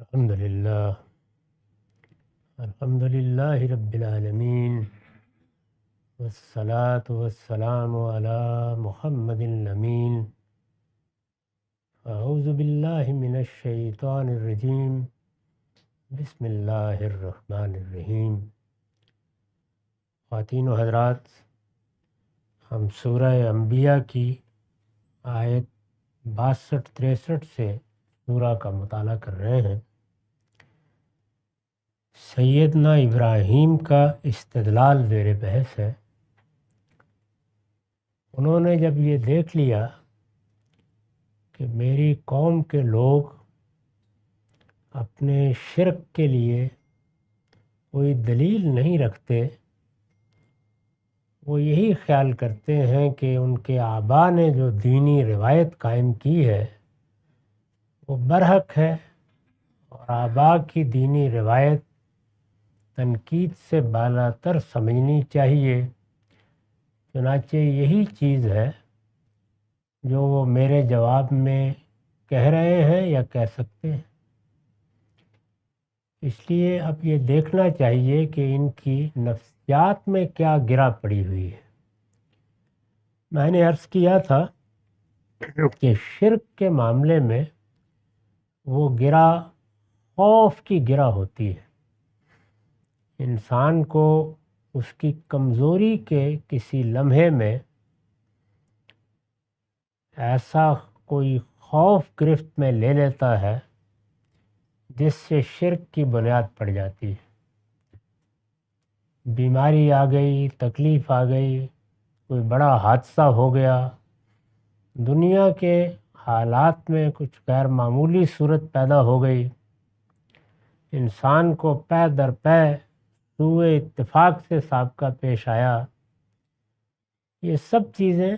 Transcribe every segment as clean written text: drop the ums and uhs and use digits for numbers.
الحمد للہ رب العالمین والصلاة والسلام علی محمد الامین اعوذ باللہ من الشیطان الرجیم بسم اللہ الرحمن الرحیم۔ خواتین و حضرات، ہم سورہ انبیاء کی آیت 62-63 سے سورہ کا مطالعہ کر رہے ہیں۔ سیدنا ابراہیم کا استدلال زیر بحث ہے۔ انہوں نے جب یہ دیکھ لیا کہ میری قوم کے لوگ اپنے شرک کے لیے کوئی دلیل نہیں رکھتے، وہ یہی خیال کرتے ہیں کہ ان کے آبا نے جو دینی روایت قائم کی ہے وہ برحق ہے، اور آبا کی دینی روایت تنقید سے بالاتر سمجھنی چاہیے۔ چنانچہ یہی چیز ہے جو وہ میرے جواب میں کہہ رہے ہیں یا کہہ سکتے ہیں۔ اس لیے اب یہ دیکھنا چاہیے کہ ان کی نفسیات میں کیا گرہ پڑی ہوئی ہے۔ میں نے عرض کیا تھا کہ شرک کے معاملے میں وہ گرہ خوف کی گرہ ہوتی ہے۔ انسان کو اس کی کمزوری کے کسی لمحے میں ایسا کوئی خوف گرفت میں لے لیتا ہے جس سے شرک کی بنیاد پڑ جاتی ہے۔ بیماری آ گئی، تکلیف آ گئی، کوئی بڑا حادثہ ہو گیا، دنیا کے حالات میں کچھ غیر معمولی صورت پیدا ہو گئی، انسان کو پے در پے سوء اتفاق سے سابقہ پیش آیا۔ یہ سب چیزیں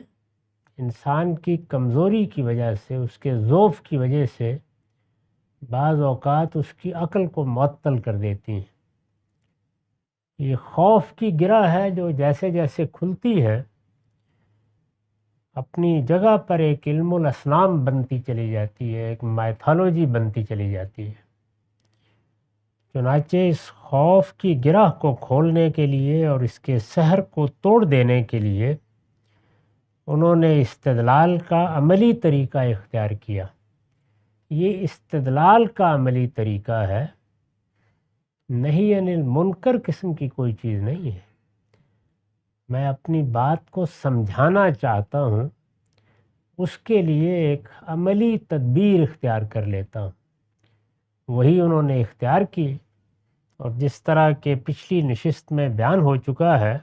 انسان کی کمزوری کی وجہ سے، اس کے ضعف کی وجہ سے بعض اوقات اس کی عقل کو معطل کر دیتی ہیں۔ یہ خوف کی گرہ ہے جو جیسے جیسے کھلتی ہے اپنی جگہ پر ایک علم الاسنام بنتی چلی جاتی ہے، ایک مائتھالوجی بنتی چلی جاتی ہے۔ چنانچہ اس خوف کی گرہ کو کھولنے کے لیے اور اس کے سحر کو توڑ دینے کے لیے انہوں نے استدلال کا عملی طریقہ اختیار کیا۔ یہ استدلال کا عملی طریقہ ہے، نہی عن المنکر قسم کی کوئی چیز نہیں ہے۔ میں اپنی بات کو سمجھانا چاہتا ہوں، اس کے لیے ایک عملی تدبیر اختیار کر لیتا ہوں۔ وہی انہوں نے اختیار کی، اور جس طرح کہ پچھلی نشست میں بیان ہو چکا ہے،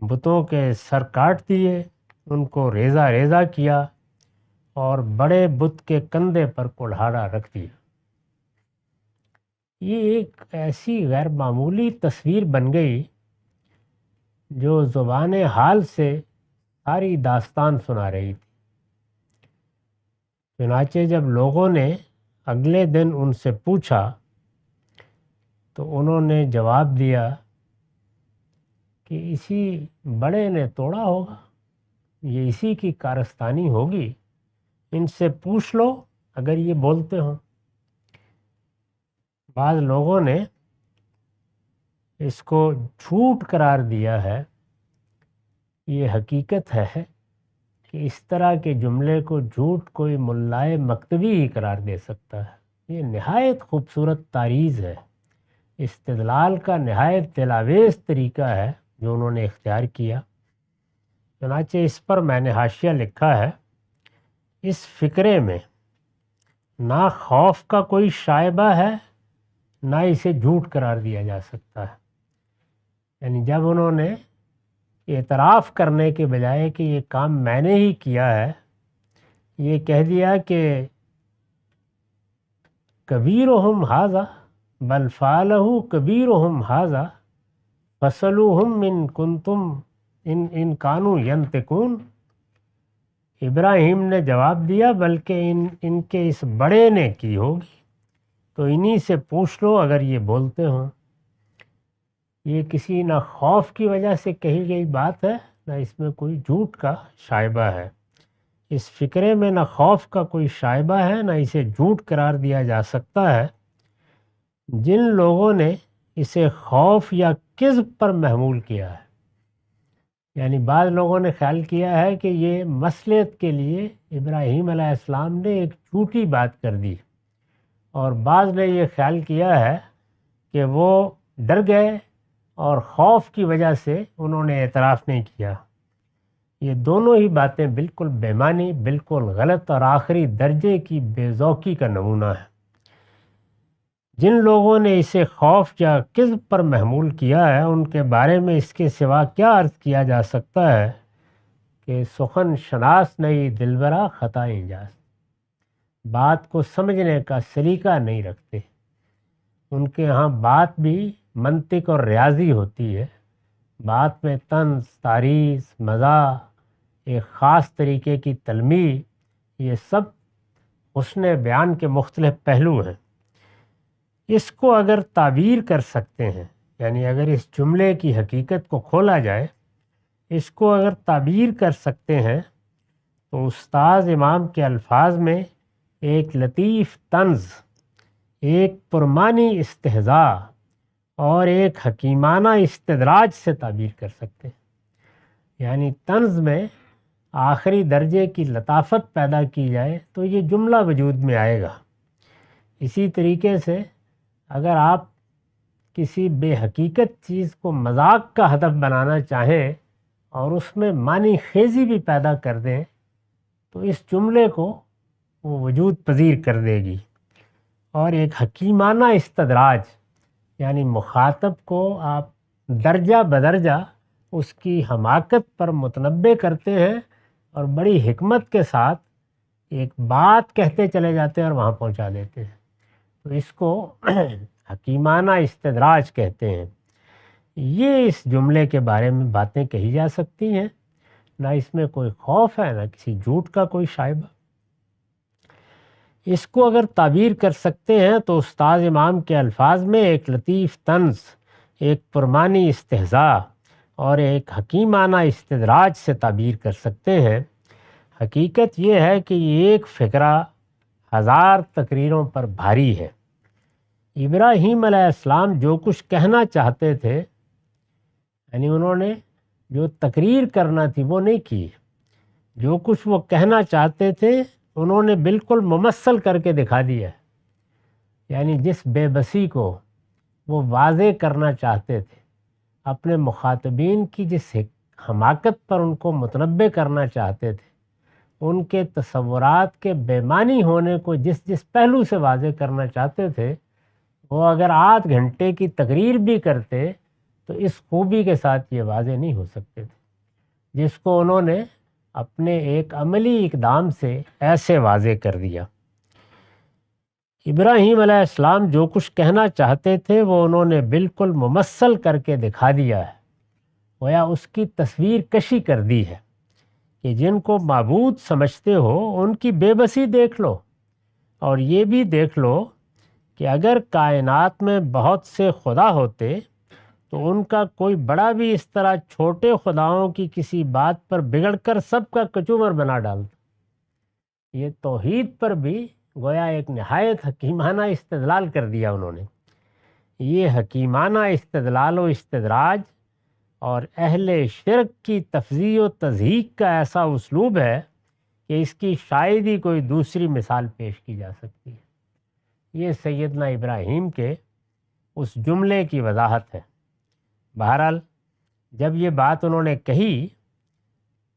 بتوں کے سر کاٹ دیے، ان کو ریزہ ریزہ کیا، اور بڑے بت کے کندھے پر کلہاڑا رکھ دیا۔ یہ ایک ایسی غیر معمولی تصویر بن گئی جو زبان حال سے ساری داستان سنا رہی تھی۔ چنانچہ جب لوگوں نے اگلے دن ان سے پوچھا تو انہوں نے جواب دیا کہ اسی بڑے نے توڑا ہوگا، یہ اسی کی کارستانی ہوگی، ان سے پوچھ لو اگر یہ بولتے ہوں۔ بعض لوگوں نے اس کو جھوٹ قرار دیا ہے۔ یہ حقیقت ہے کہ اس طرح کے جملے کو جھوٹ کوئی ملائے مکتبی ہی قرار دے سکتا ہے۔ یہ نہایت خوبصورت تعریض ہے، استدلال کا نہایت دلاویز طریقہ ہے جو انہوں نے اختیار کیا۔ چنانچہ اس پر میں نے حاشیہ لکھا ہے، اس فقرے میں نہ خوف کا کوئی شائبہ ہے، نہ اسے جھوٹ قرار دیا جا سکتا ہے۔ یعنی جب انہوں نے اعتراف کرنے کے بجائے کہ یہ کام میں نے ہی کیا ہے، یہ کہہ دیا کہ کبیرہم ھذا بل فعلہ کبیرہم ھذا فاسألوہم ان کنتم ان کانوا ینطقون۔ ابراہیم نے جواب دیا بلکہ ان کے اس بڑے نے کی ہوگی، تو انہی سے پوچھ لو اگر یہ بولتے ہوں۔ یہ کسی نہ خوف کی وجہ سے کہی گئی بات ہے، نہ اس میں کوئی جھوٹ کا شائبہ ہے۔ اس فکرے میں نہ خوف کا کوئی شائبہ ہے، نہ اسے جھوٹ قرار دیا جا سکتا ہے۔ جن لوگوں نے اسے خوف یا کذب پر محمول کیا ہے، یعنی بعض لوگوں نے خیال کیا ہے کہ یہ مصلحت کے لیے ابراہیم علیہ السلام نے ایک جھوٹی بات کر دی، اور بعض نے یہ خیال کیا ہے کہ وہ ڈر گئے اور خوف کی وجہ سے انہوں نے اعتراف نہیں کیا۔ یہ دونوں ہی باتیں بالکل بے معنی، بالکل غلط اور آخری درجے کی بے ذوقی کا نمونہ ہے۔ جن لوگوں نے اسے خوف یا کذب پر محمول کیا ہے، ان کے بارے میں اس کے سوا کیا عرض کیا جا سکتا ہے کہ سخن شناس نہیں دلبرا خطا انجاز، بات کو سمجھنے کا سلیقہ نہیں رکھتے۔ ان کے ہاں بات بھی منطق اور ریاضی ہوتی ہے، بات میں طنز، تعریض، مزاح، ایک خاص طریقے کی تلمیح، یہ سب حسن بیان کے مختلف پہلو ہیں۔ اس کو اگر تعبیر کر سکتے ہیں، یعنی اگر اس جملے کی حقیقت کو کھولا جائے، اس کو اگر تعبیر کر سکتے ہیں تو استاذ امام کے الفاظ میں ایک لطیف طنز، ایک پرمعنی استہزاء اور ایک حکیمانہ استدراج سے تعبیر کر سکتے ہیں۔ یعنی طنز میں آخری درجے کی لطافت پیدا کی جائے تو یہ جملہ وجود میں آئے گا۔ اسی طریقے سے اگر آپ کسی بے حقیقت چیز کو مذاق کا ہدف بنانا چاہیں اور اس میں معنی خیزی بھی پیدا کر دیں تو اس جملے کو وہ وجود پذیر کر دے گی۔ اور ایک حکیمانہ استدراج، یعنی مخاطب کو آپ درجہ بدرجہ اس کی حماقت پر متنبع کرتے ہیں اور بڑی حکمت کے ساتھ ایک بات کہتے چلے جاتے ہیں اور وہاں پہنچا دیتے ہیں، تو اس کو حکیمانہ استدراج کہتے ہیں۔ یہ اس جملے کے بارے میں باتیں کہی جا سکتی ہیں، نہ اس میں کوئی خوف ہے، نہ کسی جھوٹ کا کوئی شائبہ۔ اس کو اگر تعبیر کر سکتے ہیں تو استاذ امام کے الفاظ میں ایک لطیف طنز، ایک پرمعنی استہزاء اور ایک حکیمانہ استدراج سے تعبیر کر سکتے ہیں۔ حقیقت یہ ہے کہ یہ ایک فقرہ ہزار تقریروں پر بھاری ہے۔ ابراہیم علیہ السلام جو کچھ کہنا چاہتے تھے، یعنی انہوں نے جو تقریر کرنا تھی وہ نہیں کی، جو کچھ وہ کہنا چاہتے تھے انہوں نے بالکل ممثل کر کے دکھا دیا۔ یعنی جس بے بسی کو وہ واضح کرنا چاہتے تھے، اپنے مخاطبین کی جس حماقت پر ان کو متنبع کرنا چاہتے تھے، ان کے تصورات کے بے معنی ہونے کو جس پہلو سے واضح کرنا چاہتے تھے، وہ اگر آدھ گھنٹے کی تقریر بھی کرتے تو اس خوبی کے ساتھ یہ واضح نہیں ہو سکتے تھے جس کو انہوں نے اپنے ایک عملی اقدام سے ایسے واضح کر دیا۔ ابراہیم علیہ السلام جو کچھ کہنا چاہتے تھے وہ انہوں نے بالکل ممثل کر کے دکھا دیا ہے، گویا اس کی تصویر کشی کر دی ہے کہ جن کو معبود سمجھتے ہو ان کی بے بسی دیکھ لو، اور یہ بھی دیکھ لو کہ اگر کائنات میں بہت سے خدا ہوتے تو ان کا کوئی بڑا بھی اس طرح چھوٹے خداؤں کی کسی بات پر بگڑ کر سب کا کچوبر بنا ڈالتا۔ یہ توحید پر بھی گویا ایک نہایت حکیمانہ استدلال کر دیا انہوں نے۔ یہ حکیمانہ استدلال و استدراج اور اہل شرک کی تفضیح و تضحیق کا ایسا اسلوب ہے کہ اس کی شاید ہی کوئی دوسری مثال پیش کی جا سکتی ہے۔ یہ سیدنا ابراہیم کے اس جملے کی وضاحت ہے۔ بہرحال جب یہ بات انہوں نے کہی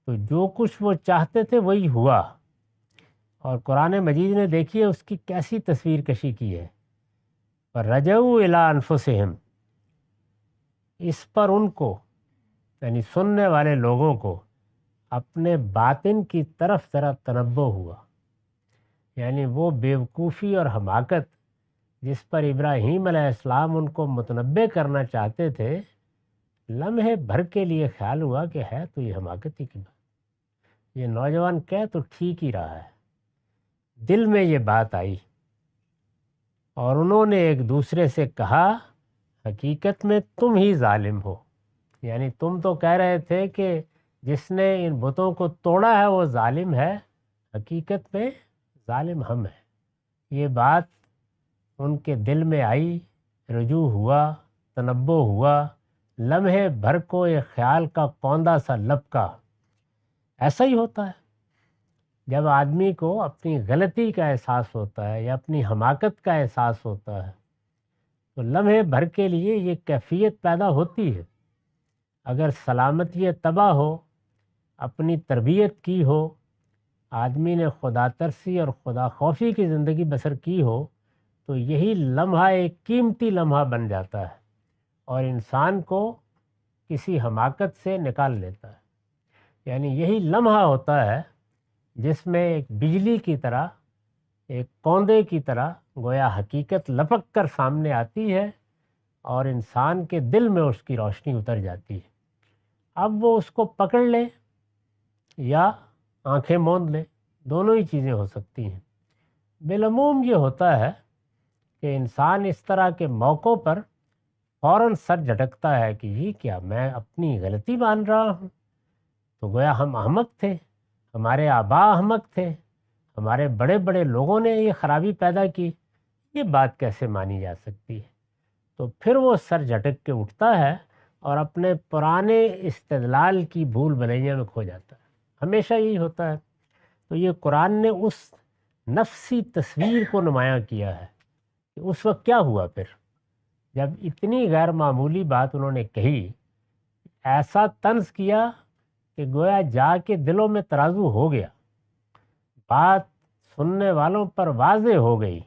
تو جو کچھ وہ چاہتے تھے وہی ہوا، اور قرآن مجید نے دیکھیے اس کی کیسی تصویر کشی کی ہے۔ رجعوا الی انفسہم، اس پر ان کو، یعنی سننے والے لوگوں کو، اپنے باطن کی طرف ذرا تنبہ ہوا۔ یعنی وہ بیوقوفی اور حماقت جس پر ابراہیم علیہ السلام ان کو متنبع کرنا چاہتے تھے، لمحے بھر کے لیے خیال ہوا کہ ہے تو یہ حماقت ہی کی بات، یہ نوجوان کہہ تو ٹھیک ہی رہا ہے۔ دل میں یہ بات آئی اور انہوں نے ایک دوسرے سے کہا، حقیقت میں تم ہی ظالم ہو۔ یعنی تم تو کہہ رہے تھے کہ جس نے ان بتوں کو توڑا ہے وہ ظالم ہے، حقیقت میں ظالم ہم ہیں۔ یہ بات ان کے دل میں آئی، رجوع ہوا، تنبہ ہوا، لمحے بھر کو ایک خیال کا کوندا سا لپکا۔ ایسا ہی ہوتا ہے جب آدمی کو اپنی غلطی کا احساس ہوتا ہے یا اپنی حماقت کا احساس ہوتا ہے تو لمحے بھر کے لیے یہ کیفیت پیدا ہوتی ہے۔ اگر سلامتی طبع ہو، اپنی تربیت کی ہو، آدمی نے خدا ترسی اور خدا خوفی کی زندگی بسر کی ہو تو یہی لمحہ ایک قیمتی لمحہ بن جاتا ہے اور انسان کو کسی حماقت سے نکال لیتا ہے۔ یعنی یہی لمحہ ہوتا ہے جس میں ایک بجلی کی طرح، ایک کوندے کی طرح گویا حقیقت لپک کر سامنے آتی ہے اور انسان کے دل میں اس کی روشنی اتر جاتی ہے۔ اب وہ اس کو پکڑ لے یا آنکھیں موند لے، دونوں ہی چیزیں ہو سکتی ہیں۔ بالعموم یہ ہوتا ہے کہ انسان اس طرح کے موقعوں پر فوراً سر جھٹکتا ہے کہ یہ کیا، میں اپنی غلطی مان رہا ہوں؟ تو گویا ہم احمق تھے، ہمارے آباء احمق تھے، ہمارے بڑے بڑے لوگوں نے یہ خرابی پیدا کی، یہ بات کیسے مانی جا سکتی ہے؟ تو پھر وہ سر جھٹک کے اٹھتا ہے اور اپنے پرانے استدلال کی بھول بھلیاں میں کھو جاتا ہے۔ ہمیشہ یہی ہوتا ہے۔ تو یہ قرآن نے اس نفسی تصویر کو نمایاں کیا ہے کہ اس وقت کیا ہوا پھر جب اتنی غیر معمولی بات انہوں نے کہی، ایسا طنز کیا کہ گویا جا کے دلوں میں ترازو ہو گیا، بات سننے والوں پر واضح ہو گئی،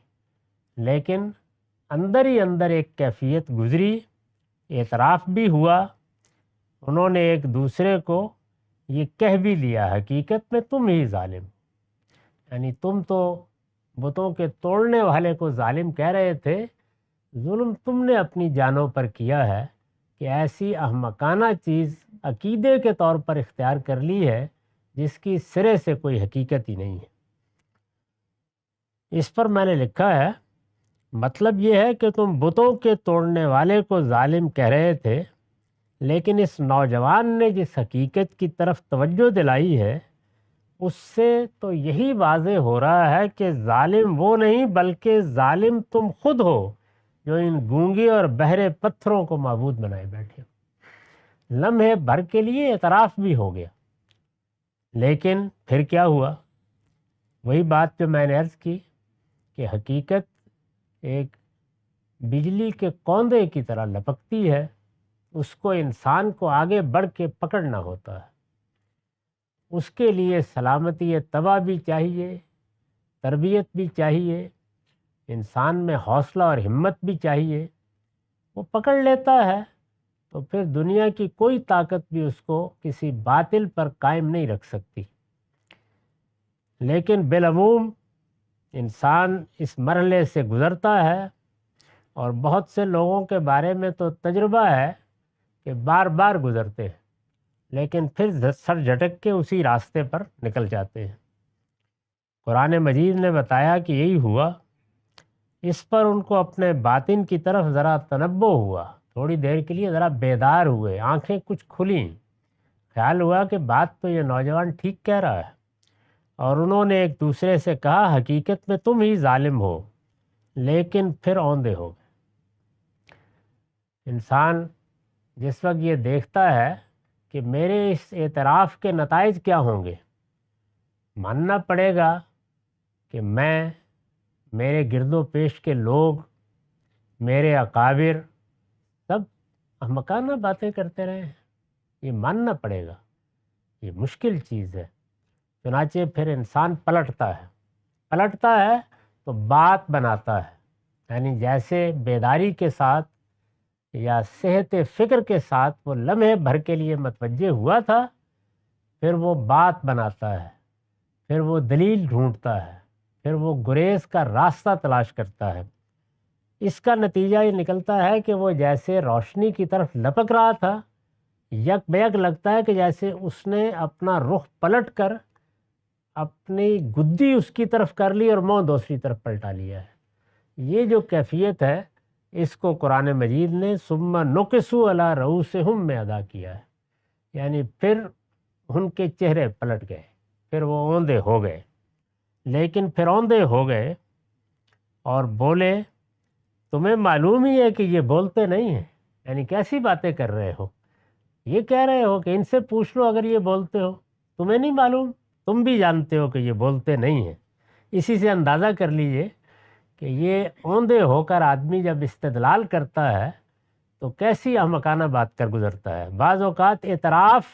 لیکن اندر ہی اندر ایک کیفیت گزری، اعتراف بھی ہوا، انہوں نے ایک دوسرے کو یہ کہہ بھی لیا حقیقت میں تم ہی ظالم، یعنی تم تو بتوں کے توڑنے والے کو ظالم کہہ رہے تھے، ظلم تم نے اپنی جانوں پر کیا ہے کہ ایسی احمقانہ چیز عقیدے کے طور پر اختیار کر لی ہے جس کی سرے سے کوئی حقیقت ہی نہیں ہے۔ اس پر میں نے لکھا ہے، مطلب یہ ہے کہ تم بتوں کے توڑنے والے کو ظالم کہہ رہے تھے، لیکن اس نوجوان نے جس حقیقت کی طرف توجہ دلائی ہے اس سے تو یہی واضح ہو رہا ہے کہ ظالم وہ نہیں بلکہ ظالم تم خود ہو جو ان گونگے اور بہرے پتھروں کو معبود بنائے بیٹھے ہو۔ لمحے بھر کے لیے اعتراف بھی ہو گیا، لیکن پھر کیا ہوا؟ وہی بات جو میں نے عرض کی کہ حقیقت ایک بجلی کے کوندے کی طرح لپکتی ہے، اس کو انسان کو آگے بڑھ کے پکڑنا ہوتا ہے۔ اس کے لیے سلامتی طبع بھی چاہیے، تربیت بھی چاہیے، انسان میں حوصلہ اور ہمت بھی چاہیے۔ وہ پکڑ لیتا ہے تو پھر دنیا کی کوئی طاقت بھی اس کو کسی باطل پر قائم نہیں رکھ سکتی۔ لیکن بالعموم انسان اس مرحلے سے گزرتا ہے، اور بہت سے لوگوں کے بارے میں تو تجربہ ہے کہ بار بار گزرتے ہیں لیکن پھر سر جھٹک کے اسی راستے پر نکل جاتے ہیں۔ قرآن مجید نے بتایا کہ یہی ہوا۔ اس پر ان کو اپنے باطن کی طرف ذرا تنبہ ہوا، تھوڑی دیر کے لیے ذرا بیدار ہوئے، آنکھیں کچھ کھلیں، خیال ہوا کہ بات تو یہ نوجوان ٹھیک کہہ رہا ہے، اور انہوں نے ایک دوسرے سے کہا حقیقت میں تم ہی ظالم ہو، لیکن پھر اوندے ہو گئے۔ انسان جس وقت یہ دیکھتا ہے کہ میرے اس اعتراف کے نتائج کیا ہوں گے، ماننا پڑے گا کہ میں، میرے گرد و پیش کے لوگ، میرے اکابر سب احمقانہ باتیں کرتے رہے ہیں، یہ ماننا پڑے گا، یہ مشکل چیز ہے۔ چنانچہ پھر انسان پلٹتا ہے تو بات بناتا ہے، یعنی جیسے بیداری کے ساتھ یا صحت فکر کے ساتھ وہ لمحے بھر کے لیے متوجہ ہوا تھا، پھر وہ بات بناتا ہے، پھر وہ دلیل ڈھونڈتا ہے، پھر وہ گریز کا راستہ تلاش کرتا ہے۔ اس کا نتیجہ یہ نکلتا ہے کہ وہ جیسے روشنی کی طرف لپک رہا تھا، یک بیک لگتا ہے کہ جیسے اس نے اپنا رخ پلٹ کر اپنی گدی اس کی طرف کر لی اور منہ دوسری طرف پلٹا لیا ہے۔ یہ جو کیفیت ہے اس کو قرآن مجید نے ثم نکسوا علی رؤوسہم میں ادا کیا ہے، یعنی پھر ان کے چہرے پلٹ گئے، پھر وہ اوندے ہو گئے۔ لیکن پھر اوندے ہو گئے اور بولے تمہیں معلوم ہی ہے کہ یہ بولتے نہیں ہیں، یعنی کیسی باتیں کر رہے ہو، یہ کہہ رہے ہو کہ ان سے پوچھ لو اگر یہ بولتے ہو، تمہیں نہیں معلوم، تم بھی جانتے ہو کہ یہ بولتے نہیں ہیں۔ اسی سے اندازہ کر لیجئے کہ یہ اوندے ہو کر آدمی جب استدلال کرتا ہے تو کیسی احمقانہ بات کر گزرتا ہے۔ بعض اوقات اعتراف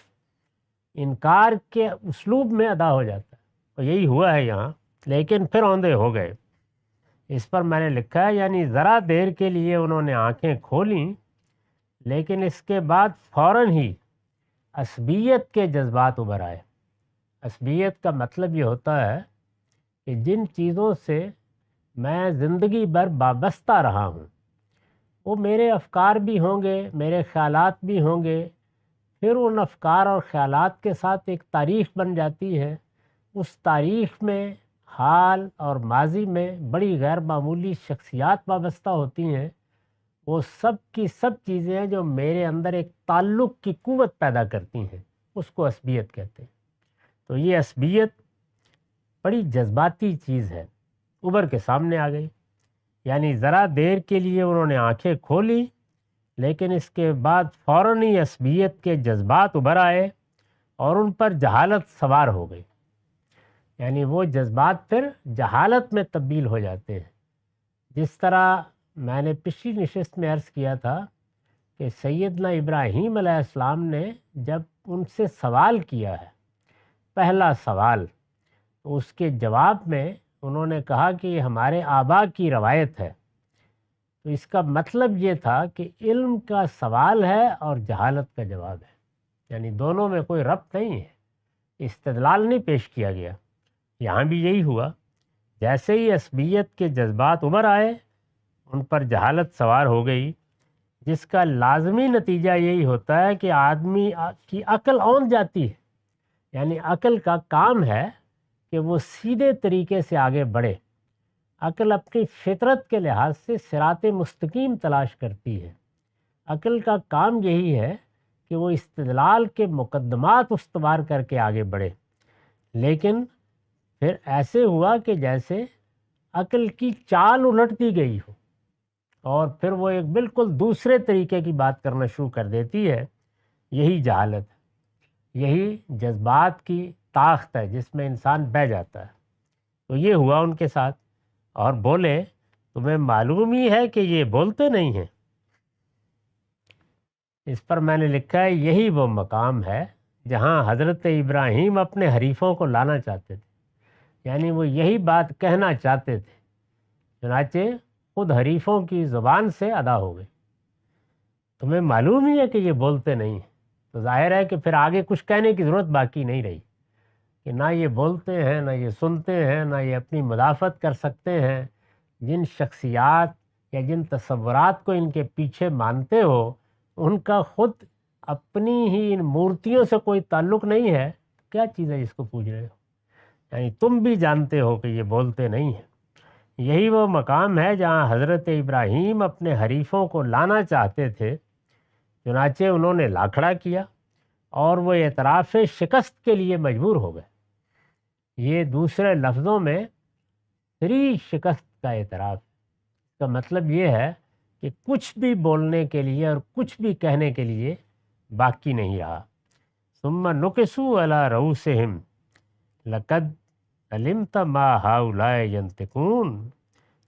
انکار کے اسلوب میں ادا ہو جاتا ہے، اور یہی ہوا ہے یہاں، لیکن پھر اوندے ہو گئے۔ اس پر میں نے لکھا ہے یعنی ذرا دیر کے لیے انہوں نے آنکھیں کھولیں، لیکن اس کے بعد فوراً ہی عصبیت کے جذبات ابھر آئے۔ عصبیت کا مطلب یہ ہوتا ہے کہ جن چیزوں سے میں زندگی بھر وابستہ رہا ہوں وہ میرے افکار بھی ہوں گے، میرے خیالات بھی ہوں گے، پھر ان افکار اور خیالات کے ساتھ ایک تاریخ بن جاتی ہے۔ اس تاریخ میں حال اور ماضی میں بڑی غیر معمولی شخصیات وابستہ ہوتی ہیں۔ وہ سب کی سب چیزیں ہیں جو میرے اندر ایک تعلق کی قوت پیدا کرتی ہیں، اس کو عصبیت کہتے ہیں۔ تو یہ عصبیت بڑی جذباتی چیز ہے، ابھر کے سامنے آ گئی۔ یعنی ذرا دیر کے لیے انہوں نے آنکھیں کھولی، لیکن اس کے بعد فوراً ہی عصبیت کے جذبات ابھر آئے اور ان پر جہالت سوار ہو گئی۔ یعنی وہ جذبات پھر جہالت میں تبدیل ہو جاتے ہیں۔ جس طرح میں نے پچھلی نشست میں عرض کیا تھا کہ سیدنا ابراہیم علیہ السلام نے جب ان سے سوال کیا ہے، پہلا سوال، تو اس کے جواب میں انہوں نے کہا کہ یہ ہمارے آبا کی روایت ہے۔ تو اس کا مطلب یہ تھا کہ علم کا سوال ہے اور جہالت کا جواب ہے، یعنی دونوں میں کوئی ربط نہیں ہے، استدلال نہیں پیش کیا گیا۔ یہاں بھی یہی ہوا، جیسے ہی عصبیت کے جذبات ابھر آئے ان پر جہالت سوار ہو گئی، جس کا لازمی نتیجہ یہی ہوتا ہے کہ آدمی کی عقل اوند جاتی ہے۔ یعنی عقل کا کام ہے کہ وہ سیدھے طریقے سے آگے بڑھے۔ عقل اپنی فطرت کے لحاظ سے صراط مستقیم تلاش کرتی ہے۔ عقل کا کام یہی ہے کہ وہ استدلال کے مقدمات استوار کر کے آگے بڑھے، لیکن پھر ایسے ہوا کہ جیسے عقل کی چال الٹ دی گئی ہو، اور پھر وہ ایک بالکل دوسرے طریقے کی بات کرنا شروع کر دیتی ہے۔ یہی جہالت ہے، یہی جذبات کی طاقت ہے جس میں انسان بہہ جاتا ہے۔ تو یہ ہوا ان کے ساتھ، اور بولے تمہیں معلوم ہی ہے کہ یہ بولتے نہیں ہیں۔ اس پر میں نے لکھا ہے یہی وہ مقام ہے جہاں حضرت ابراہیم اپنے حریفوں کو لانا چاہتے تھے، یعنی وہ یہی بات کہنا چاہتے تھے، چنانچہ خود حریفوں کی زبان سے ادا ہو گئی۔ تمہیں معلوم ہی ہے کہ یہ بولتے نہیں ہیں، تو ظاہر ہے کہ پھر آگے کچھ کہنے کی ضرورت باقی نہیں رہی، کہ نہ یہ بولتے ہیں، نہ یہ سنتے ہیں، نہ یہ اپنی مدافعت کر سکتے ہیں۔ جن شخصیات یا جن تصورات کو ان کے پیچھے مانتے ہو، ان کا خود اپنی ہی ان مورتیوں سے کوئی تعلق نہیں ہے، کیا چیز ہے جس کو پوچھ رہے ہو؟ یعنی تم بھی جانتے ہو کہ یہ بولتے نہیں ہیں۔ یہی وہ مقام ہے جہاں حضرت ابراہیم اپنے حریفوں کو لانا چاہتے تھے، چنانچہ انہوں نے لا کھڑا کیا اور وہ اعتراف شکست کے لیے مجبور ہو گئے۔ یہ دوسرے لفظوں میں فری شکست کا اعتراف، اس کا مطلب یہ ہے کہ کچھ بھی بولنے کے لیے اور کچھ بھی کہنے کے لیے باقی نہیں رہا۔ ثم نکسوا علی رؤوسہم لقد علمت ما ہؤلاء ینطقون،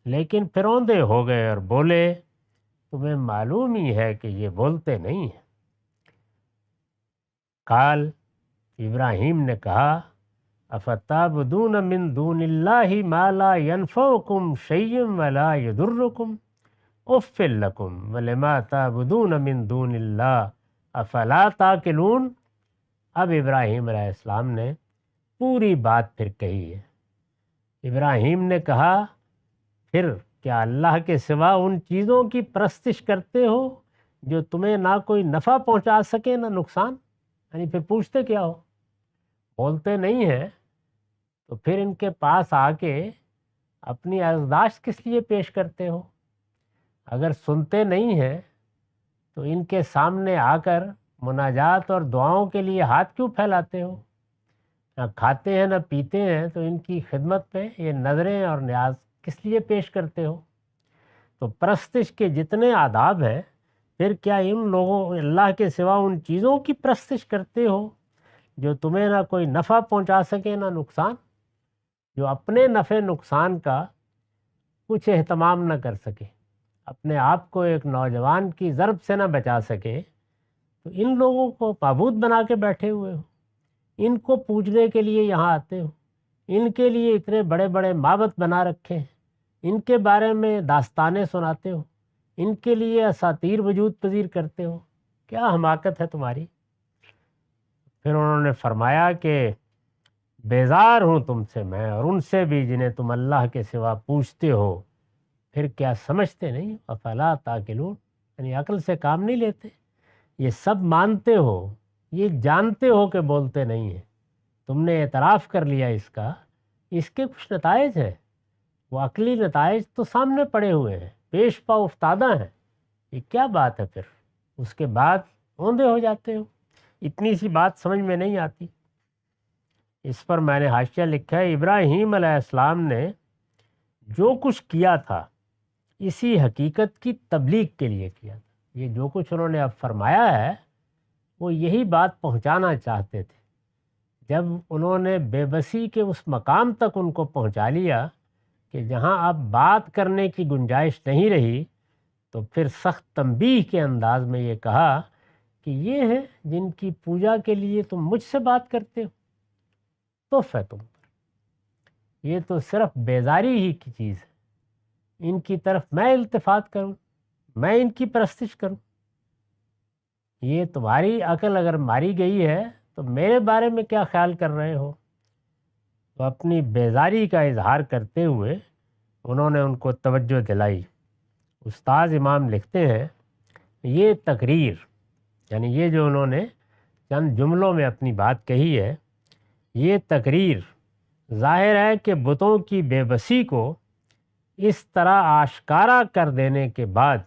لیکن پھر اوندے ہو گئے اور بولے تمہیں معلوم ہی ہے کہ یہ بولتے نہیں ہیں۔ قال، ابراہیم نے کہا، افتعبدون من دون اللہ ما لا ینفعکم شیئا ولا یضرکم اف لکم ولما تعبدون من دون اللہ افلا تعقلون۔ اب ابراہیم علیہ السلام نے پوری بات پھر کہی ہے۔ ابراہیم نے کہا، پھر کیا اللہ کے سوا ان چیزوں کی پرستش کرتے ہو جو تمہیں نہ کوئی نفع پہنچا سکے نہ نقصان؟ یعنی پھر پوچھتے کیا ہو؟ بولتے نہیں ہیں تو پھر ان کے پاس آ کے اپنی عرضداشت کس لیے پیش کرتے ہو؟ اگر سنتے نہیں ہیں تو ان کے سامنے آ کر مناجات اور دعاؤں کے لیے ہاتھ کیوں پھیلاتے ہو؟ نہ کھاتے ہیں نہ پیتے ہیں، تو ان کی خدمت پہ یہ نظریں اور نیاز کس لیے پیش کرتے ہو؟ تو پرستش کے جتنے آداب ہیں، پھر کیا ان لوگوں اللہ کے سوا ان چیزوں کی پرستش کرتے ہو جو تمہیں نہ کوئی نفع پہنچا سکے نہ نقصان، جو اپنے نفع نقصان کا کچھ اہتمام نہ کر سکے، اپنے آپ کو ایک نوجوان کی ضرب سے نہ بچا سکے؟ تو ان لوگوں کو معبود بنا کے بیٹھے ہوئے ہو، ان کو پوجنے کے لیے یہاں آتے ہو، ان کے لیے اتنے بڑے بڑے معبد بنا رکھے ہیں، ان کے بارے میں داستانیں سناتے ہو، ان کے لیے اساطیر وجود پذیر کرتے ہو، کیا حماقت ہے تمہاری؟ پھر انہوں نے فرمایا کہ بیزار ہوں تم سے میں اور ان سے بھی جنہیں تم اللہ کے سوا پوچھتے ہو، پھر کیا سمجھتے نہیں؟ افلا تاقلون، یعنی عقل سے کام نہیں لیتے؟ یہ سب مانتے ہو، یہ جانتے ہو کہ بولتے نہیں ہیں، تم نے اعتراف کر لیا اس کے کچھ نتائج ہیں، وہ عقلی نتائج تو سامنے پڑے ہوئے ہیں، پیش پا افتادہ ہیں، یہ کیا بات ہے؟ پھر اس کے بعد اوندے ہو جاتے ہو، اتنی سی بات سمجھ میں نہیں آتی؟ اس پر میں نے حاشیہ لکھا ہے، ابراہیم علیہ السلام نے جو کچھ کیا تھا اسی حقیقت کی تبلیغ کے لیے کیا تھا، یہ جو کچھ انہوں نے اب فرمایا ہے وہ یہی بات پہنچانا چاہتے تھے۔ جب انہوں نے بے بسی کے اس مقام تک ان کو پہنچا لیا کہ جہاں اب بات کرنے کی گنجائش نہیں رہی، تو پھر سخت تنبیہ کے انداز میں یہ کہا کہ یہ ہیں جن کی پوجا کے لیے تم مجھ سے بات کرتے ہو، توف ہے تم پر، یہ تو صرف بیزاری ہی کی چیز ہے، ان کی طرف میں التفات کروں، میں ان کی پرستش کروں؟ یہ تمہاری عقل اگر ماری گئی ہے تو میرے بارے میں کیا خیال کر رہے ہو؟ تو اپنی بیزاری کا اظہار کرتے ہوئے انہوں نے ان کو توجہ دلائی۔ استاذ امام لکھتے ہیں، یہ تقریر، یعنی یہ جو انہوں نے چند جملوں میں اپنی بات کہی ہے، یہ تقریر ظاہر ہے کہ بتوں کی بے بسی کو اس طرح آشکارا کر دینے کے بعد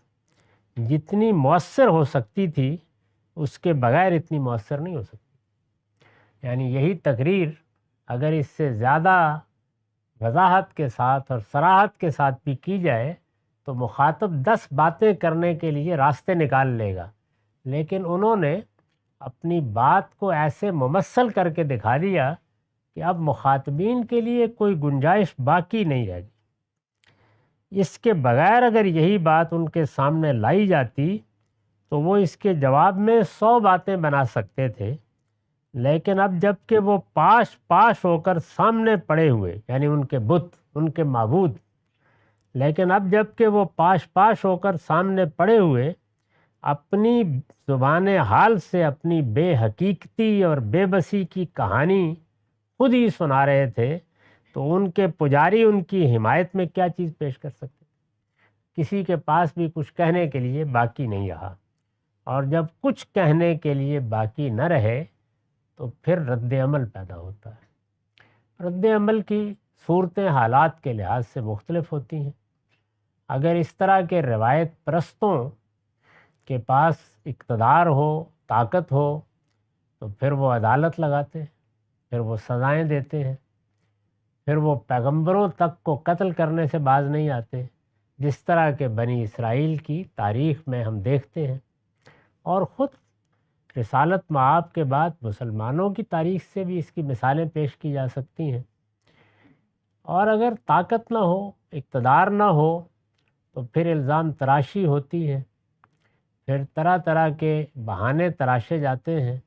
جتنی مؤثر ہو سکتی تھی اس کے بغیر اتنی مؤثر نہیں ہو سکتی۔ یعنی یہی تقریر اگر اس سے زیادہ وضاحت کے ساتھ اور صراحت کے ساتھ بھی کی جائے تو مخاطب 10 باتیں کرنے کے لیے راستے نکال لے گا، لیکن انہوں نے اپنی بات کو ایسے ممثل کر کے دکھا دیا کہ اب مخاطبین کے لیے کوئی گنجائش باقی نہیں رہ گئی۔ اس کے بغیر اگر یہی بات ان کے سامنے لائی جاتی تو وہ اس کے جواب میں 100 باتیں بنا سکتے تھے، لیکن اب جب کہ وہ پاش پاش ہو کر سامنے پڑے ہوئے، یعنی ان کے بت، ان کے معبود، لیکن اب جب کہ وہ پاش پاش ہو کر سامنے پڑے ہوئے اپنی زبان حال سے اپنی بے حقیقتی اور بے بسی کی کہانی خود ہی سنا رہے تھے، تو ان کے پجاری ان کی حمایت میں کیا چیز پیش کر سکتے؟ کسی کے پاس بھی کچھ کہنے کے لیے باقی نہیں رہا، اور جب کچھ کہنے کے لیے باقی نہ رہے تو پھر رد عمل پیدا ہوتا ہے۔ رد عمل کی صورتیں حالات کے لحاظ سے مختلف ہوتی ہیں۔ اگر اس طرح کے روایت پرستوں کے پاس اقتدار ہو، طاقت ہو، تو پھر وہ عدالت لگاتے ہیں، پھر وہ سزائیں دیتے ہیں، پھر وہ پیغمبروں تک کو قتل کرنے سے باز نہیں آتے، جس طرح کے بنی اسرائیل کی تاریخ میں ہم دیکھتے ہیں، اور خود رسالت مآب کے بعد مسلمانوں کی تاریخ سے بھی اس کی مثالیں پیش کی جا سکتی ہیں۔ اور اگر طاقت نہ ہو، اقتدار نہ ہو، تو پھر الزام تراشی ہوتی ہے، پھر طرح طرح کے بہانے تراشے جاتے ہیں،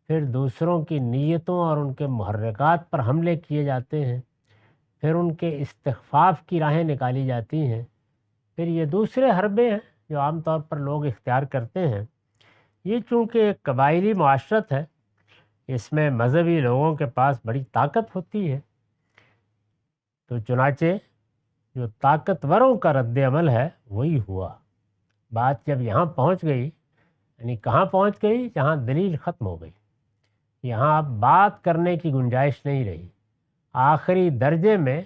پھر دوسروں کی نیتوں اور ان کے محرکات پر حملے کیے جاتے ہیں، پھر ان کے استخفاف کی راہیں نکالی جاتی ہیں، پھر یہ دوسرے حربے ہیں جو عام طور پر لوگ اختیار کرتے ہیں۔ یہ چونکہ ایک قبائلی معاشرت ہے، اس میں مذہبی لوگوں کے پاس بڑی طاقت ہوتی ہے، تو چنانچہ جو طاقتوروں کا رد عمل ہے وہی ہوا۔ بات جب یہاں پہنچ گئی، یعنی کہاں پہنچ گئی؟ جہاں دلیل ختم ہو گئی، یہاں اب بات کرنے کی گنجائش نہیں رہی۔ آخری درجے میں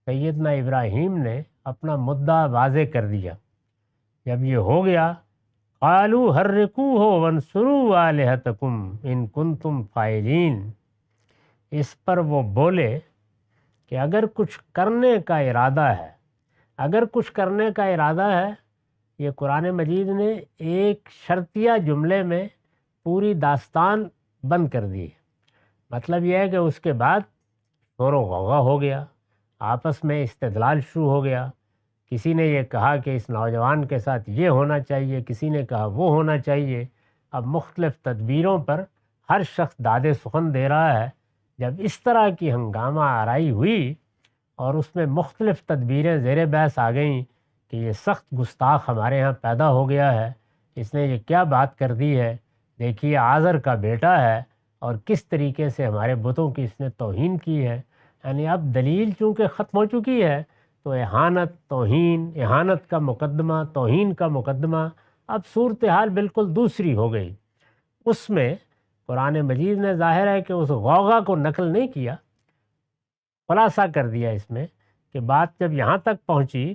سیدنا ابراہیم نے اپنا مدعا واضح کر دیا۔ جب یہ ہو گیا، قالوا حرقوہ وانصروا آلہتکم ان کنتم فاعلین، اس پر وہ بولے کہ اگر کچھ کرنے کا ارادہ ہے، اگر کچھ کرنے کا ارادہ ہے، یہ قرآن مجید نے ایک شرطیہ جملے میں پوری داستان بند کر دی ہے۔ مطلب یہ ہے کہ اس کے بعد شور و غوغا ہو گیا، آپس میں استدلال شروع ہو گیا، کسی نے یہ کہا کہ اس نوجوان کے ساتھ یہ ہونا چاہیے، کسی نے کہا وہ ہونا چاہیے۔ اب مختلف تدبیروں پر ہر شخص داد سخن دے رہا ہے۔ جب اس طرح کی ہنگامہ آرائی ہوئی اور اس میں مختلف تدبیریں زیر بحث آ گئیں کہ یہ سخت گستاخ ہمارے ہاں پیدا ہو گیا ہے، اس نے یہ کیا بات کر دی ہے، دیکھیے آزر کا بیٹا ہے اور کس طریقے سے ہمارے بتوں کی اس نے توہین کی ہے۔ یعنی اب دلیل چونکہ ختم ہو چکی ہے تو اہانت، توہین، اہانت کا مقدمہ، توہین کا مقدمہ، اب صورتحال بالکل دوسری ہو گئی۔ اس میں قرآن مجید نے ظاہر ہے کہ اس غوغا کو نقل نہیں کیا، خلاصہ کر دیا اس میں کہ بات جب یہاں تک پہنچی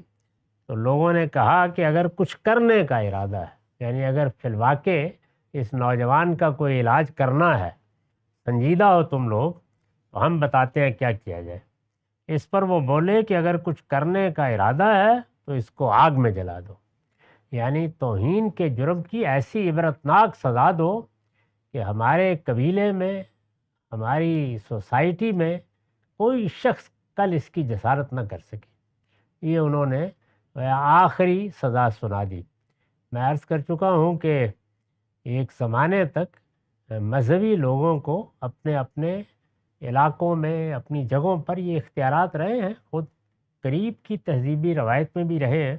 تو لوگوں نے کہا کہ اگر کچھ کرنے کا ارادہ ہے، یعنی اگر فی الواقع اس نوجوان کا کوئی علاج کرنا ہے، سنجیدہ ہو تم لوگ، تو ہم بتاتے ہیں کیا کیا جائے۔ اس پر وہ بولے کہ اگر کچھ کرنے کا ارادہ ہے تو اس کو آگ میں جلا دو، یعنی توہین کے جرم کی ایسی عبرتناک سزا دو کہ ہمارے قبیلے میں، ہماری سوسائٹی میں کوئی شخص کل اس کی جسارت نہ کر سکے۔ یہ انہوں نے آخری سزا سنا دی۔ میں عرض کر چکا ہوں کہ ایک زمانے تک مذہبی لوگوں کو اپنے اپنے علاقوں میں، اپنی جگہوں پر یہ اختیارات رہے ہیں، خود قریب کی تہذیبی روایت میں بھی رہے ہیں۔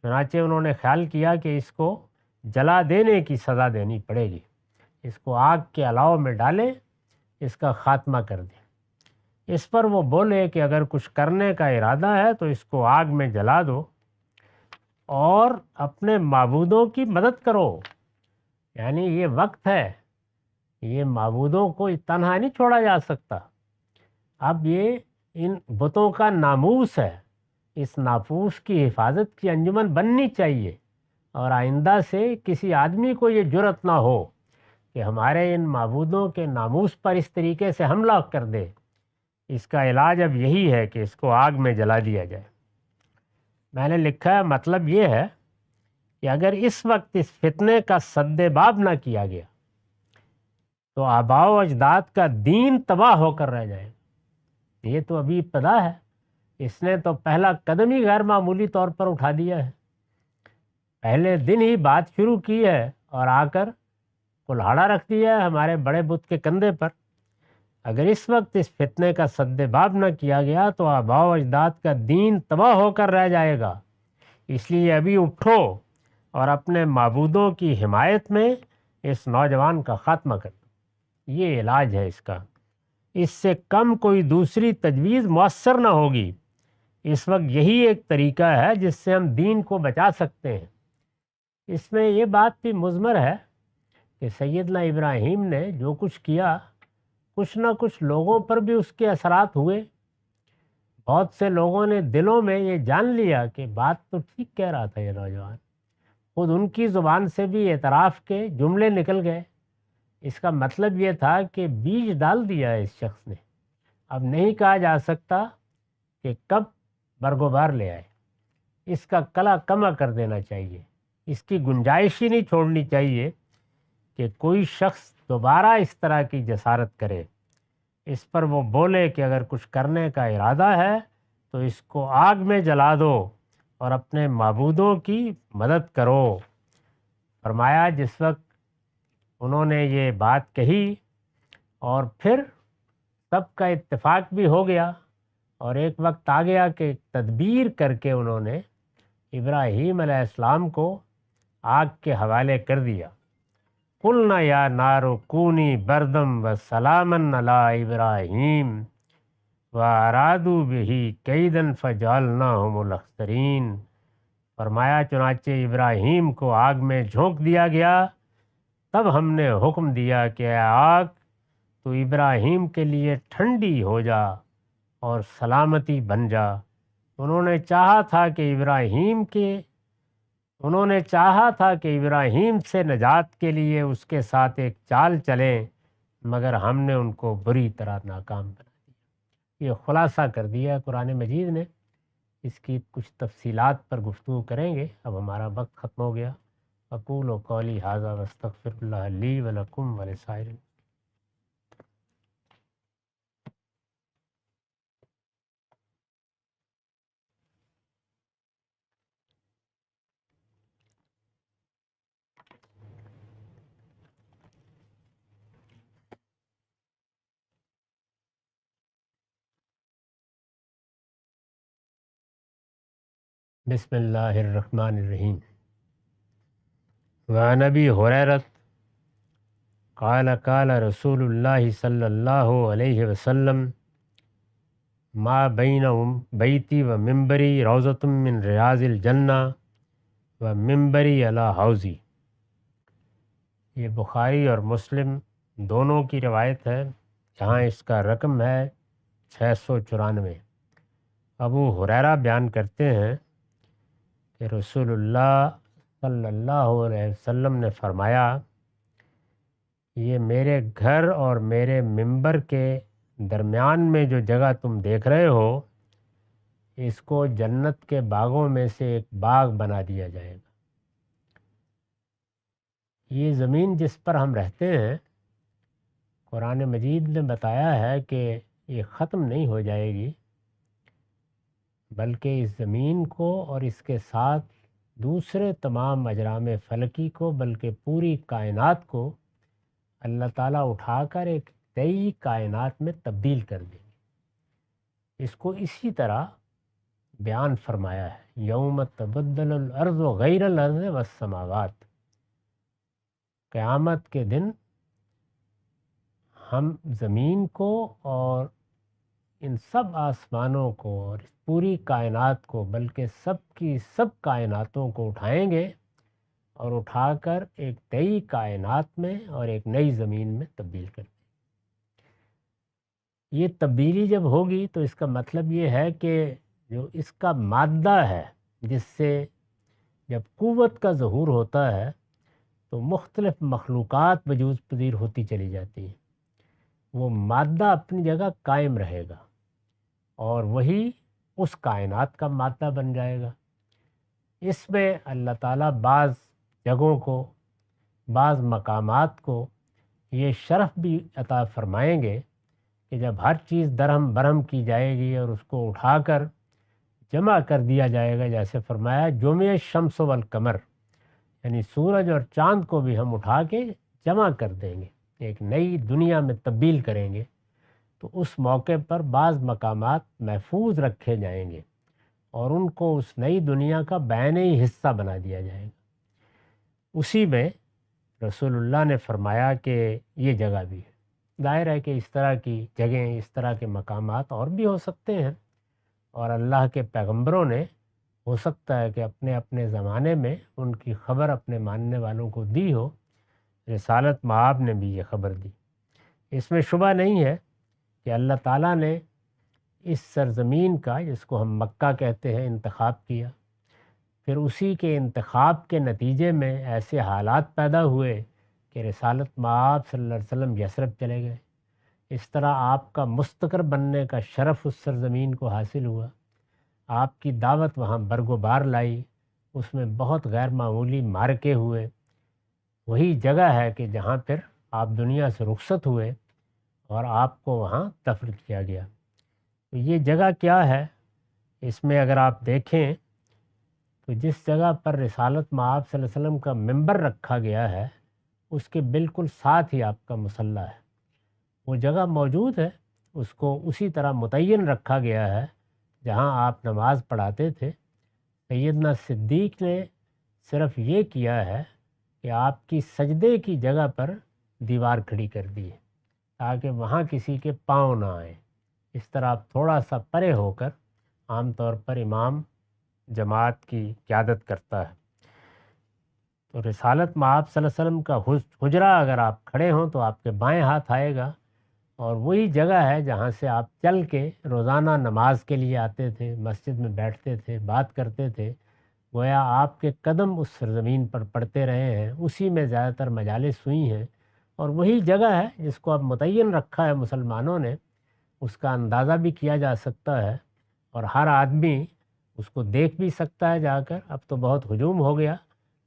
چنانچہ انہوں نے خیال کیا کہ اس کو جلا دینے کی سزا دینی پڑے گی، اس کو آگ کے الاؤ میں ڈالیں، اس کا خاتمہ کر دیں۔ اس پر وہ بولے کہ اگر کچھ کرنے کا ارادہ ہے تو اس کو آگ میں جلا دو اور اپنے معبودوں کی مدد کرو۔ یعنی یہ وقت ہے، یہ معبودوں کو تنہا نہیں چھوڑا جا سکتا، اب یہ ان بتوں کا ناموس ہے، اس ناموس کی حفاظت کی انجمن بننی چاہیے، اور آئندہ سے کسی آدمی کو یہ جرأت نہ ہو کہ ہمارے ان معبودوں کے ناموس پر اس طریقے سے حملہ کر دے۔ اس کا علاج اب یہی ہے کہ اس کو آگ میں جلا دیا جائے۔ میں نے لکھا ہے مطلب یہ ہے کہ اگر اس وقت اس فتنے کا سد باب نہ کیا گیا تو آباء و اجداد کا دین تباہ ہو کر رہ جائے گا۔ یہ تو ابھی ابتدا ہے، اس نے تو پہلا قدم ہی غیر معمولی طور پر اٹھا دیا ہے، پہلے دن ہی بات شروع کی ہے اور آ کر کلہاڑا رکھ دیا ہے ہمارے بڑے بت کے کندھے پر۔ اگر اس وقت اس فتنے کا سد باب نہ کیا گیا تو آباء و اجداد کا دین تباہ ہو کر رہ جائے گا، اس لیے ابھی اٹھو اور اپنے معبودوں کی حمایت میں اس نوجوان کا خاتمہ کر دو۔ یہ علاج ہے اس کا، اس سے کم کوئی دوسری تجویز مؤثر نہ ہوگی۔ اس وقت یہی ایک طریقہ ہے جس سے ہم دین کو بچا سکتے ہیں۔ اس میں یہ بات بھی مضمر ہے کہ سیدنا ابراہیم نے جو کچھ کیا، کچھ نہ کچھ لوگوں پر بھی اس کے اثرات ہوئے۔ بہت سے لوگوں نے دلوں میں یہ جان لیا کہ بات تو ٹھیک کہہ رہا تھا یہ نوجوان، خود ان کی زبان سے بھی اعتراف کے جملے نکل گئے۔ اس کا مطلب یہ تھا کہ بیج ڈال دیا ہے اس شخص نے، اب نہیں کہا جا سکتا کہ کب برگوبار لے آئے، اس کا کلا کما کر دینا چاہیے، اس کی گنجائش ہی نہیں چھوڑنی چاہیے کہ کوئی شخص دوبارہ اس طرح کی جسارت کرے۔ اس پر وہ بولے کہ اگر کچھ کرنے کا ارادہ ہے تو اس کو آگ میں جلا دو اور اپنے معبودوں کی مدد کرو۔ فرمایا جس وقت انہوں نے یہ بات کہی اور پھر سب کا اتفاق بھی ہو گیا اور ایک وقت آ گیا کہ تدبیر کر کے انہوں نے ابراہیم علیہ السلام کو آگ کے حوالے کر دیا۔ قلنا یا نار کونی بردم و سلامن علی ابراہیم وارادوا بہ کیدا فجعلناہم الاخسرین۔ فرمایا چنانچہ ابراہیم کو آگ میں جھونک دیا گیا، تب ہم نے حکم دیا کہ اے آگ تو ابراہیم کے لیے ٹھنڈی ہو جا اور سلامتی بن جا۔ انہوں نے چاہا تھا کہ ابراہیم سے نجات کے لیے اس کے ساتھ ایک چال چلیں مگر ہم نے ان کو بری طرح ناکام بنا دیا۔ یہ خلاصہ کر دیا ہے قرآن مجید نے، اس کی کچھ تفصیلات پر گفتگو کریں گے۔ اب ہمارا وقت ختم ہو گیا۔ اقول و قولی ھذا واستغفر اللہ لی ولکم ولسائر۔ بسم اللہ الرحمن الرحیم۔ وعن ابی ہریرہ قال قال رسول اللہ صلی اللہ علیہ وسلم ما بین بیتی و ممبری روضۃ من ریاض الجنہ و ممبری علی حوضی۔ یہ بخاری اور مسلم دونوں کی روایت ہے، جہاں اس کا رقم ہے 694۔ ابو ہریرہ بیان کرتے ہیں کہ رسول اللہ صلی اللہ علیہ وسلم نے فرمایا، یہ میرے گھر اور میرے ممبر کے درمیان میں جو جگہ تم دیکھ رہے ہو، اس کو جنت کے باغوں میں سے ایک باغ بنا دیا جائے گا۔ یہ زمین جس پر ہم رہتے ہیں، قرآن مجید نے بتایا ہے کہ یہ ختم نہیں ہو جائے گی، بلکہ اس زمین کو اور اس کے ساتھ دوسرے تمام اجرام فلکی کو، بلکہ پوری کائنات کو اللہ تعالیٰ اٹھا کر ایک نئی کائنات میں تبدیل کر دیں گے۔ اس کو اسی طرح بیان فرمایا ہے، یوم تبدل الارض غیر الارض والسماوات۔ قیامت کے دن ہم زمین کو اور ان سب آسمانوں کو اور اس پوری کائنات کو، بلکہ سب کی سب کائناتوں کو اٹھائیں گے اور اٹھا کر ایک نئی کائنات میں اور ایک نئی زمین میں تبدیل کر دیں گے۔ یہ تبدیلی جب ہوگی تو اس کا مطلب یہ ہے کہ جو اس کا مادہ ہے، جس سے جب قوت کا ظہور ہوتا ہے تو مختلف مخلوقات وجود پذیر ہوتی چلی جاتی ہیں، وہ مادہ اپنی جگہ قائم رہے گا اور وہی اس کائنات کا مادہ بن جائے گا۔ اس میں اللہ تعالیٰ بعض جگہوں کو، بعض مقامات کو یہ شرف بھی عطا فرمائیں گے کہ جب ہر چیز درہم برہم کی جائے گی اور اس کو اٹھا کر جمع کر دیا جائے گا، جیسے فرمایا جمع الشمس والقمر، یعنی سورج اور چاند کو بھی ہم اٹھا کے جمع کر دیں گے، ایک نئی دنیا میں تبدیل کریں گے، تو اس موقع پر بعض مقامات محفوظ رکھے جائیں گے اور ان کو اس نئی دنیا کا بینی حصہ بنا دیا جائے گا۔ اسی میں رسول اللہ نے فرمایا کہ یہ جگہ بھی ہے۔ ظاہر ہے کہ اس طرح کی جگہیں، اس طرح کے مقامات اور بھی ہو سکتے ہیں، اور اللہ کے پیغمبروں نے ہو سکتا ہے کہ اپنے اپنے زمانے میں ان کی خبر اپنے ماننے والوں کو دی ہو۔ رسالت مآب نے بھی یہ خبر دی۔ اس میں شبہ نہیں ہے کہ اللہ تعالیٰ نے اس سرزمین کا، جس کو ہم مکہ کہتے ہیں، انتخاب کیا۔ پھر اسی کے انتخاب کے نتیجے میں ایسے حالات پیدا ہوئے کہ رسالت مآب صلی اللہ علیہ وسلم یثرب چلے گئے۔ اس طرح آپ کا مستقر بننے کا شرف اس سرزمین کو حاصل ہوا۔ آپ کی دعوت وہاں برگ و بار لائی، اس میں بہت غیر معمولی معرکے ہوئے۔ وہی جگہ ہے کہ جہاں پھر آپ دنیا سے رخصت ہوئے اور آپ کو وہاں دفن کیا گیا۔ تو یہ جگہ کیا ہے؟ اس میں اگر آپ دیکھیں تو جس جگہ پر رسالت مآب صلی اللہ علیہ وسلم کا ممبر رکھا گیا ہے، اس کے بالکل ساتھ ہی آپ کا مصلی ہے۔ وہ جگہ موجود ہے، اس کو اسی طرح متعین رکھا گیا ہے جہاں آپ نماز پڑھاتے تھے۔ سیدنا صدیق نے صرف یہ کیا ہے کہ آپ کی سجدے کی جگہ پر دیوار کھڑی کر دی ہے تاکہ وہاں کسی کے پاؤں نہ آئیں۔ اس طرح آپ تھوڑا سا پرے ہو کر، عام طور پر امام جماعت کی قیادت کرتا ہے۔ تو رسالت مآب صلی اللہ علیہ وسلم کا حجرہ اگر آپ کھڑے ہوں تو آپ کے بائیں ہاتھ آئے گا، اور وہی جگہ ہے جہاں سے آپ چل کے روزانہ نماز کے لیے آتے تھے، مسجد میں بیٹھتے تھے، بات کرتے تھے۔ گویا آپ کے قدم اس سرزمین پر پڑتے رہے ہیں، اسی میں زیادہ تر مجالس ہوئی ہیں، اور وہی جگہ ہے جس کو اب متعین رکھا ہے مسلمانوں نے، اس کا اندازہ بھی کیا جا سکتا ہے اور ہر آدمی اس کو دیکھ بھی سکتا ہے جا کر۔ اب تو بہت ہجوم ہو گیا،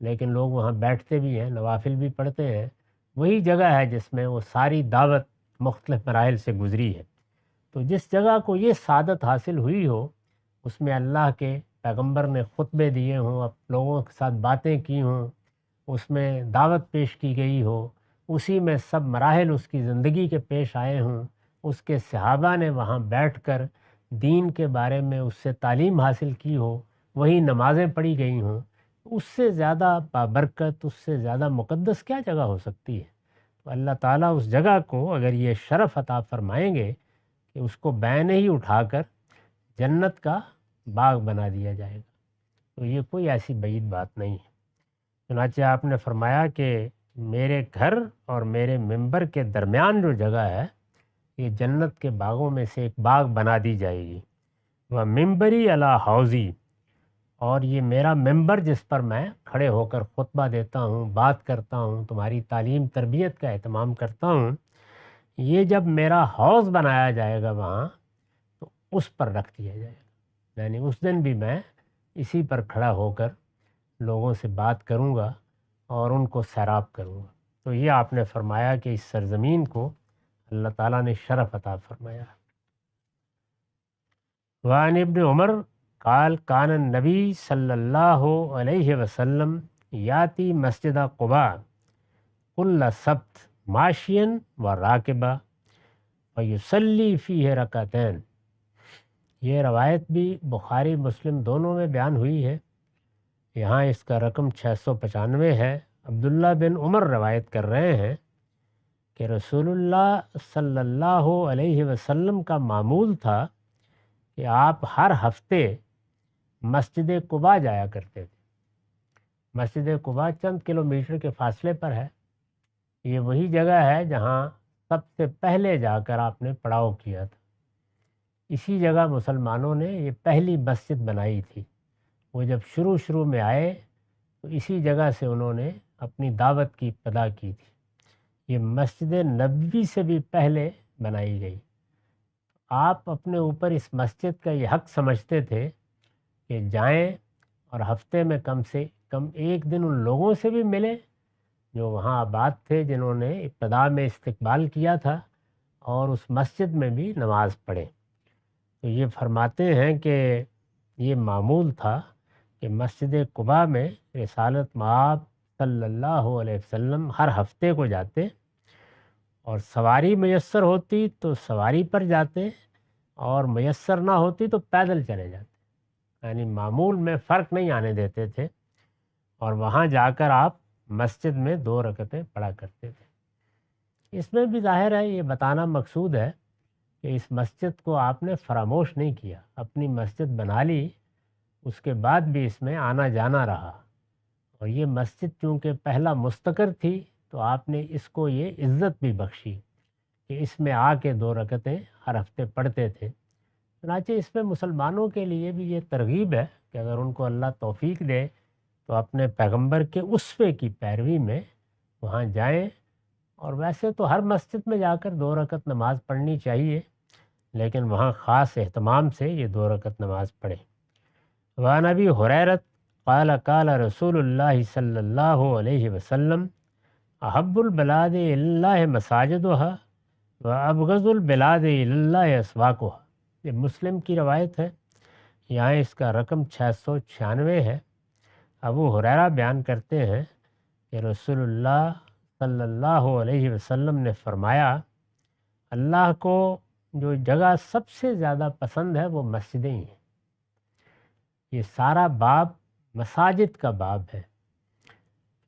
لیکن لوگ وہاں بیٹھتے بھی ہیں، نوافل بھی پڑھتے ہیں۔ وہی جگہ ہے جس میں وہ ساری دعوت مختلف مراحل سے گزری ہے۔ تو جس جگہ کو یہ سعادت حاصل ہوئی ہو، اس میں اللہ کے پیغمبر نے خطبے دیے ہوں، اب لوگوں کے ساتھ باتیں کی ہوں، اس میں دعوت پیش کی گئی ہو، اسی میں سب مراحل اس کی زندگی کے پیش آئے ہوں، اس کے صحابہ نے وہاں بیٹھ کر دین کے بارے میں اس سے تعلیم حاصل کی ہو، وہی نمازیں پڑھی گئی ہوں، اس سے زیادہ بابرکت، اس سے زیادہ مقدس کیا جگہ ہو سکتی ہے؟ تو اللہ تعالیٰ اس جگہ کو اگر یہ شرف عطا فرمائیں گے کہ اس کو بین ہی اٹھا کر جنت کا باغ بنا دیا جائے گا، تو یہ کوئی ایسی بعید بات نہیں ہے۔ چنانچہ آپ نے فرمایا کہ میرے گھر اور میرے ممبر کے درمیان جو جگہ ہے، یہ جنت کے باغوں میں سے ایک باغ بنا دی جائے گی۔ وہ ممبری علی حوضی، اور یہ میرا ممبر جس پر میں کھڑے ہو کر خطبہ دیتا ہوں، بات کرتا ہوں، تمہاری تعلیم تربیت کا اہتمام کرتا ہوں، یہ جب میرا حوض بنایا جائے گا وہاں، تو اس پر رکھ دیا جائے گا، یعنی اس دن بھی میں اسی پر کھڑا ہو کر لوگوں سے بات کروں گا اور ان کو سیراب کروں گا۔ تو یہ آپ نے فرمایا کہ اس سرزمین کو اللہ تعالیٰ نے شرف عطا فرمایا۔ وعن ابن عمر قال کان النبی صلی اللہ علیہ وسلم یاتی مسجد قباء کل سبت ماشین و راکبہ ویصلی فیہ رکعتین۔ یہ روایت بھی بخاری مسلم دونوں میں بیان ہوئی ہے، یہاں اس کا رقم 695 ہے۔ عبداللہ بن عمر روایت کر رہے ہیں کہ رسول اللہ صلی اللہ علیہ وسلم کا معمول تھا کہ آپ ہر ہفتے مسجد قباء جایا کرتے تھے۔ مسجد قباء چند کلومیٹر کے فاصلے پر ہے۔ یہ وہی جگہ ہے جہاں سب سے پہلے جا کر آپ نے پڑاؤ کیا تھا۔ اسی جگہ مسلمانوں نے یہ پہلی مسجد بنائی تھی۔ وہ جب شروع میں آئے تو اسی جگہ سے انہوں نے اپنی دعوت کی ابتدا کی تھی۔ یہ مسجد نبوی سے بھی پہلے بنائی گئی۔ آپ اپنے اوپر اس مسجد کا یہ حق سمجھتے تھے کہ جائیں اور ہفتے میں کم سے کم ایک دن ان لوگوں سے بھی ملیں جو وہاں آباد تھے، جنہوں نے ابتدا میں استقبال کیا تھا، اور اس مسجد میں بھی نماز پڑھیں۔ تو یہ فرماتے ہیں کہ یہ معمول تھا کہ مسجد قباء میں رسالت مآب صلی اللہ علیہ وسلم ہر ہفتے کو جاتے، اور سواری میسر ہوتی تو سواری پر جاتے، اور میسر نہ ہوتی تو پیدل چلے جاتے، یعنی معمول میں فرق نہیں آنے دیتے تھے، اور وہاں جا کر آپ مسجد میں 2 رکعتیں پڑھا کرتے تھے۔ اس میں بھی ظاہر ہے یہ بتانا مقصود ہے کہ اس مسجد کو آپ نے فراموش نہیں کیا، اپنی مسجد بنا لی، اس کے بعد بھی اس میں آنا جانا رہا، اور یہ مسجد چونکہ پہلا مستقر تھی تو آپ نے اس کو یہ عزت بھی بخشی کہ اس میں آ کے 2 رکعتیں ہر ہفتے پڑھتے تھے۔ چنانچہ اس میں مسلمانوں کے لیے بھی یہ ترغیب ہے کہ اگر ان کو اللہ توفیق دے تو اپنے پیغمبر کے اسوے کی پیروی میں وہاں جائیں، اور ویسے تو ہر مسجد میں جا کر 2 رکعت نماز پڑھنی چاہیے، لیکن وہاں خاص اہتمام سے یہ 2 رکعت نماز پڑھیں۔ وعن ابی ہریرۃ قال قال رسول اللہ صلی اللہ علیہ وسلم احب البلاد اللہ مساجدها وابغض البلاد اللہ اسواقها۔ یہ مسلم کی روایت ہے، یہاں اس کا رقم 696 ہے۔ ابو ہریرہ بیان کرتے ہیں کہ رسول اللہ صلی اللہ علیہ وسلم نے فرمایا، اللہ کو جو جگہ سب سے زیادہ پسند ہے وہ مسجدیں ہی ہیں۔ یہ سارا باب مساجد کا باب ہے،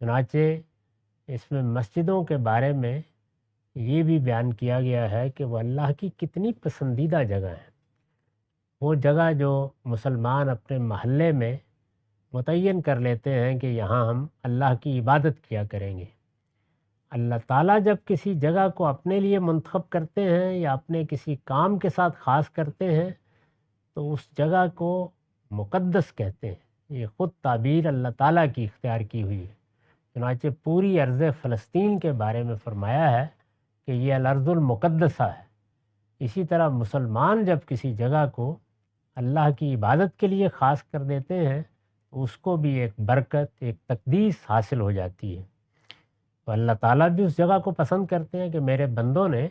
چنانچہ اس میں مسجدوں کے بارے میں یہ بھی بیان کیا گیا ہے کہ وہ اللہ کی کتنی پسندیدہ جگہ ہے۔ وہ جگہ جو مسلمان اپنے محلے میں متعین کر لیتے ہیں کہ یہاں ہم اللہ کی عبادت کیا کریں گے۔ اللہ تعالیٰ جب کسی جگہ کو اپنے لیے منتخب کرتے ہیں یا اپنے کسی کام کے ساتھ خاص کرتے ہیں تو اس جگہ کو مقدس کہتے ہیں۔ یہ خود تعبیر اللہ تعالیٰ کی اختیار کی ہوئی ہے۔ چنانچہ پوری ارض فلسطین کے بارے میں فرمایا ہے کہ یہ الارض المقدسہ ہے۔ اسی طرح مسلمان جب کسی جگہ کو اللہ کی عبادت کے لیے خاص کر دیتے ہیں تو اس کو بھی ایک برکت، ایک تقدیس حاصل ہو جاتی ہے۔ تو اللہ تعالیٰ بھی اس جگہ کو پسند کرتے ہیں کہ میرے بندوں نے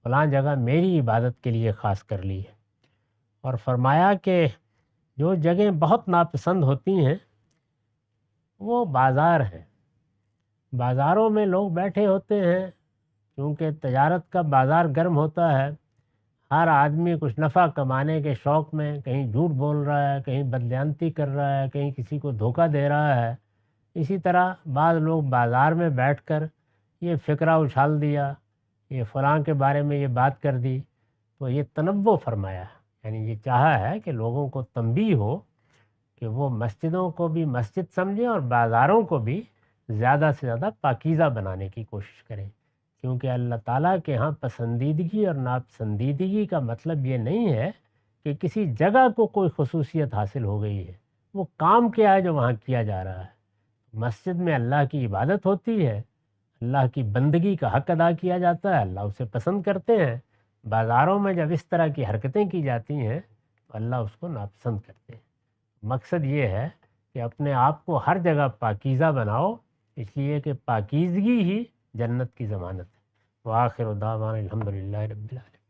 فلاں جگہ میری عبادت کے لیے خاص کر لی ہے۔ اور فرمایا کہ جو جگہیں بہت ناپسند ہوتی ہیں وہ بازار ہیں۔ بازاروں میں لوگ بیٹھے ہوتے ہیں، کیونکہ تجارت کا بازار گرم ہوتا ہے، ہر آدمی کچھ نفع کمانے کے شوق میں کہیں جھوٹ بول رہا ہے، کہیں بددیانتی کر رہا ہے، کہیں کسی کو دھوکہ دے رہا ہے۔ اسی طرح بعض لوگ بازار میں بیٹھ کر یہ فکرہ اچھال دیا، یہ فلاں کے بارے میں یہ بات کر دی، تو یہ تنوع فرمایا ہے، یعنی یہ چاہا ہے کہ لوگوں کو تنبیہ ہو کہ وہ مسجدوں کو بھی مسجد سمجھیں اور بازاروں کو بھی زیادہ سے زیادہ پاکیزہ بنانے کی کوشش کریں، کیونکہ اللہ تعالیٰ کے ہاں پسندیدگی اور ناپسندیدگی کا مطلب یہ نہیں ہے کہ کسی جگہ کو کوئی خصوصیت حاصل ہو گئی ہے، وہ کام کیا ہے جو وہاں کیا جا رہا ہے۔ مسجد میں اللہ کی عبادت ہوتی ہے، اللہ کی بندگی کا حق ادا کیا جاتا ہے، اللہ اسے پسند کرتے ہیں۔ بازاروں میں جب اس طرح کی حرکتیں کی جاتی ہیں تو اللہ اس کو ناپسند کرتے ہیں۔ مقصد یہ ہے کہ اپنے آپ کو ہر جگہ پاکیزہ بناؤ، اس لیے کہ پاکیزگی ہی جنت کی ضمانت ہے۔ وآخر دعوانا الحمدللہ رب العالمین۔